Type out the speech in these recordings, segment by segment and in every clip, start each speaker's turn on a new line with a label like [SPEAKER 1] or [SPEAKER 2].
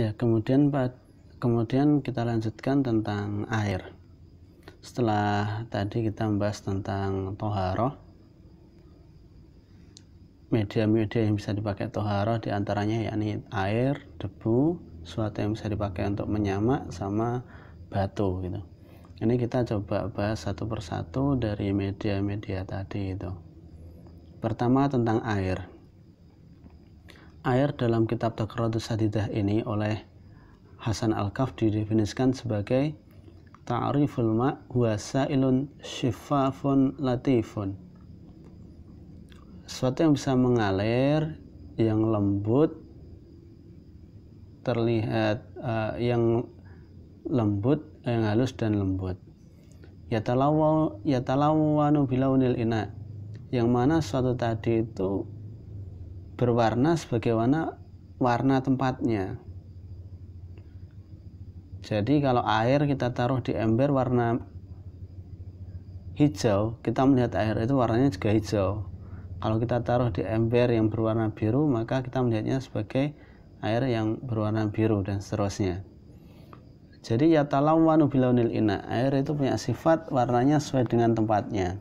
[SPEAKER 1] Ya, kemudian kita lanjutkan tentang air. Setelah tadi kita membahas tentang toharoh, media-media yang bisa dipakai toharoh diantaranya yakni air, debu, suatu yang bisa dipakai untuk menyamak, sama batu gitu. Ini kita coba bahas satu persatu dari media-media tadi itu. Pertama tentang air. Air dalam kitab Taqratus Sadidah ini oleh Hasan Al-Kaf didefinisikan sebagai ta'riful ma' huwa sa'ilun syiffafun latifun. Sesuatu yang bisa mengalir, yang lembut, terlihat yang lembut, yang halus dan lembut. Yatalawwanu bilaunil ina, yang mana suatu tadi itu berwarna sebagaimana warna tempatnya. Jadi kalau air kita taruh di ember warna hijau, kita melihat air itu warnanya juga hijau. Kalau kita taruh di ember yang berwarna biru, maka kita melihatnya sebagai air yang berwarna biru dan seterusnya. Jadi yatalawwanu bilaunil ina, air itu punya sifat warnanya sesuai dengan tempatnya.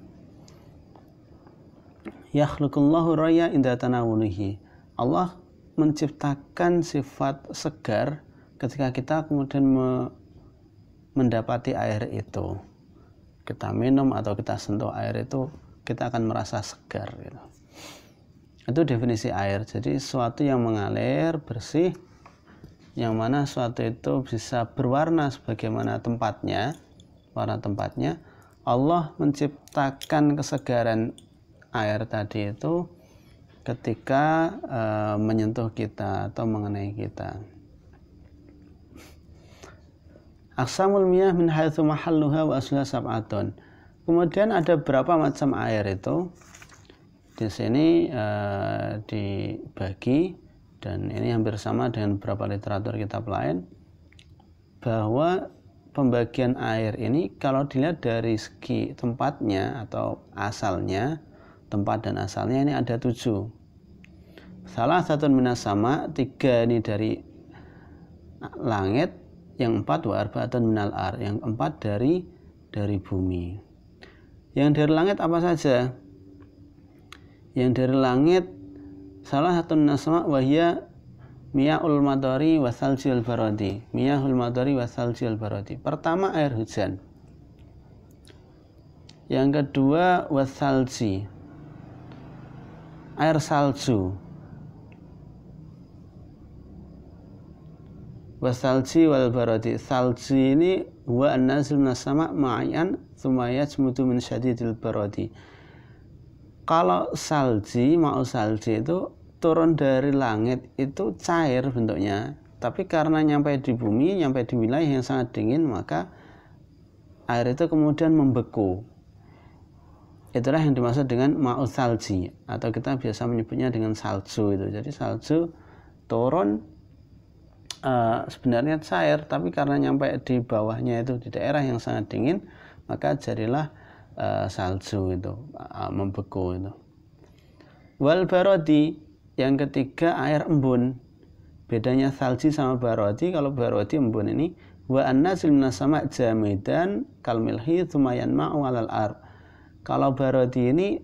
[SPEAKER 1] Yakhluqullahu raya inda tanawunihi, Allah menciptakan sifat segar ketika kita kemudian mendapati air itu. Kita minum atau kita sentuh air itu, kita akan merasa segar gitu. Itu definisi air. Jadi sesuatu yang mengalir, bersih, yang mana sesuatu itu bisa berwarna sebagaimana tempatnya, warna tempatnya. Allah menciptakan kesegaran air tadi itu ketika menyentuh kita atau mengenai kita. Aqsamul miyah min haitsu mahalluha wa asluha sab'atun. Kemudian ada berapa macam air itu? Di sini dibagi, dan ini hampir sama dengan beberapa literatur kitab lain, bahwa pembagian air ini kalau dilihat dari segi tempatnya atau asalnya, tempat dan asalnya ini ada 7. Salah satu minas sama, 3 ini dari langit, yang 4 wa arba'atun minal ar, yang 4 dari bumi. Yang dari langit apa saja? Yang dari langit salah satu nasma wahya miyahul madari wasaljil barodi. Miyahul madari wasaljil barodi. Pertama air hujan. Yang kedua wasalji, air salju. Wasalji wal barodi. Salji ini huwa an-nazil minas sama' ma'yan tsumma yajmudu min syadidil barodi. Kalau salji, mau salji itu turun dari langit itu cair bentuknya, tapi karena nyampe di bumi, nyampe di wilayah yang sangat dingin, maka air itu kemudian membeku. Itulah yang dimaksud dengan ma'u salji, atau kita biasa menyebutnya dengan salju itu. Jadi salju turun sebenarnya cair, tapi karena nyampe di bawahnya itu di daerah yang sangat dingin, maka jadilah salju itu, membeku itu. Wal barodi, yang ketiga air embun. Bedanya salji sama barodi, kalau barodi embun ini, wa an-nazil minas sama' jamidan kal milhi tsumma yanma'u 'alal ar. Kalau barodi ini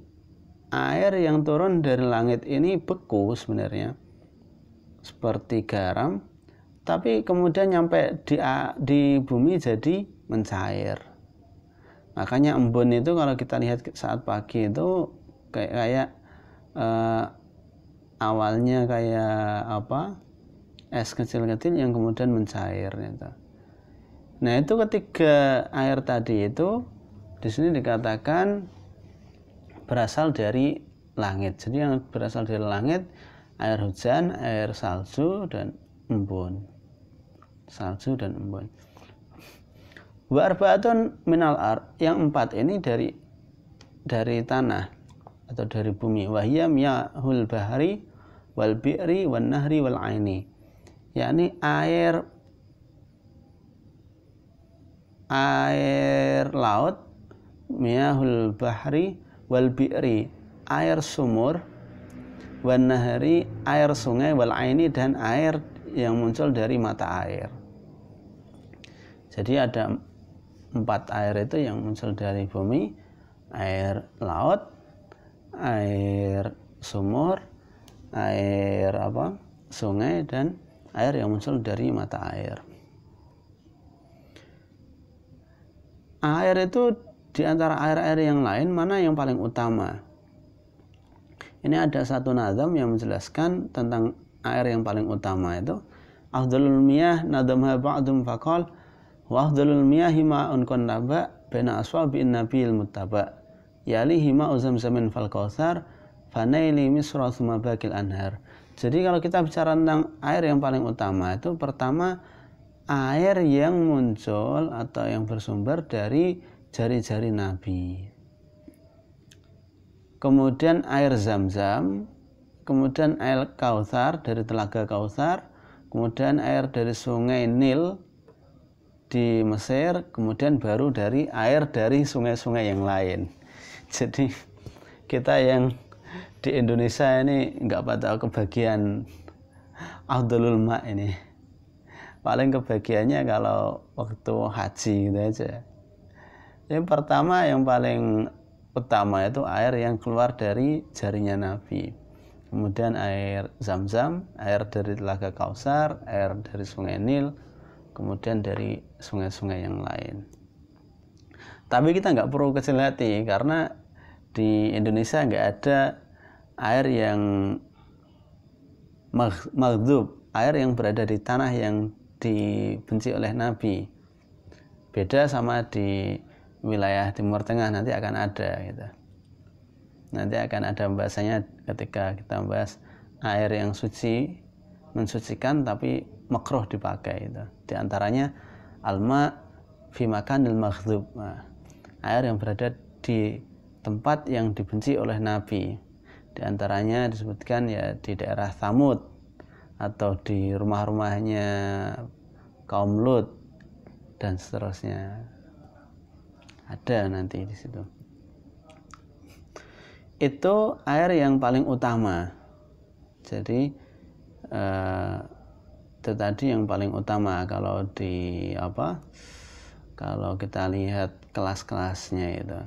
[SPEAKER 1] air yang turun dari langit ini beku sebenarnya, seperti garam, tapi kemudian nyampe di bumi jadi mencair. Makanya embun itu kalau kita lihat saat pagi itu kayak awalnya kayak apa, es kecil-kecil yang kemudian mencair gitu. Nah itu ketiga air tadi itu di sini dikatakan berasal dari langit. Jadi yang berasal dari langit, air hujan, air salju, dan embun. Salju dan embun. Wa arba'atun minal ar, yang 4 ini dari tanah atau dari bumi. Wahya miyahul bahari wal bi'ri wan nahri wal aini, yakni air laut, miyahul bahri wal bi'ri, air sumur, wan nahri, air sungai, wal aini, dan air yang muncul dari mata air. Jadi ada 4 air itu yang muncul dari bumi: air laut, air sumur, air sungai, dan air yang muncul dari mata air. Air itu di antara air-air yang lain mana yang paling utama? Ini ada satu nazam yang menjelaskan tentang air yang paling utama itu. Afdalul miyah nadamha ba'dum faqal wa afdalul miyahi ma'un kunnaba baina aswabi'in nabiyil muttaba yalihi ma'u zamzamin fal kautsar fanaili misra tsumma baqil anhar. Jadi kalau kita bicara tentang air yang paling utama itu, pertama air yang muncul atau yang bersumber dari jari-jari Nabi, kemudian air Zam-Zam, kemudian air Kautsar dari telaga Kautsar, kemudian air dari sungai Nil di Mesir, kemudian baru dari air dari sungai-sungai yang lain. Jadi kita yang di Indonesia ini nggak pada kebagian Afdalul Ma ini. Paling kebagiannya kalau waktu haji gitu aja. Yang pertama, yang paling utama itu air yang keluar dari jarinya Nabi, kemudian air Zam-Zam, air dari telaga Kautsar, air dari sungai Nil, kemudian dari sungai-sungai yang lain. Tapi kita nggak perlu kecil hati, karena di Indonesia nggak ada air yang maghdub, air yang berada di tanah yang dibenci oleh Nabi. Beda sama di wilayah Timur Tengah, nanti akan ada gitu. Nanti akan ada pembahasannya ketika kita membahas air yang suci, mensucikan tapi makruh dipakai gitu. Di antaranya alma fi makanil maghdub, air yang berada di tempat yang dibenci oleh Nabi. Di antaranya disebutkan ya di daerah Tsamud atau di rumah-rumahnya kaum Lut dan seterusnya. Ada nanti di situ. Itu air yang paling utama. Jadi itu tadi yang paling utama. Kalau di kalau kita lihat kelas-kelasnya itu.